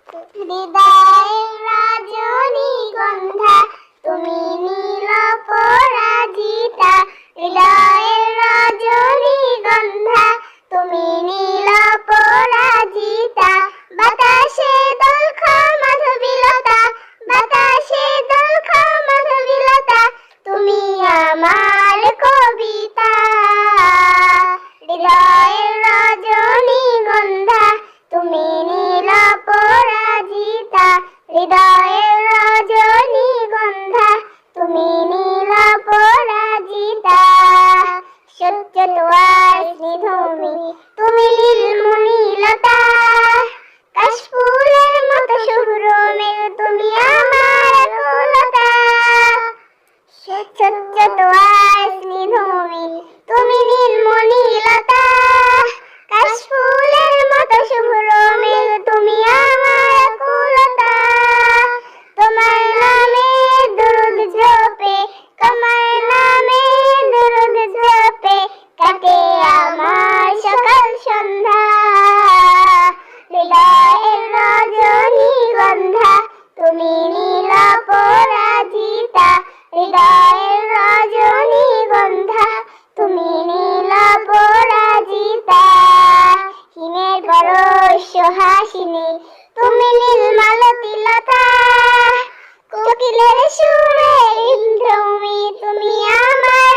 হৃদয়ের রজনীগন্ধা তুমি নীল পরাজিতা, হৃদয়ের রজনীগন্ধা তুমি নীল পরাজিতা। বাতাসে দোলখা মাধবীলতা, বাতাসে দোলখা মাধবীলতা তুমি আমার কবিতা। হৃদয়ের রজনীগন্ধা তুমি নীল পরাজিতা, হৃদয়ের রজনীগন্ধা তুমি নীল পরাজিতা। সত্য তোমার স্নিগ্ধভূমি তুমি নীলমণিলতা, কাশফুলের মতো শুভ্র মেঘ তুমি আমার কুলতা। সত্য তোমার স্নিগ্ধভূমি তুমি নীলমণিলতা, কাশফুলের মতো শুভ্র মেঘ তুমি আমার কুলতা। তোমার নামে দুরুদ জপে, তোমার নামে দুরুদ জপে কাটে আমার সকাল সন্ধ্যা। হৃদয়ের রজনীগন্ধা তুমি নীল পরাজিতা, হৃদয়ের রজনীগন্ধা তুমি নীল পরাজিতা। হিমের পরশ হাসিনী তুমি নীলমালতিলতা, কোকিলের সুরে ইন্দ্রভূমি তুমি আমার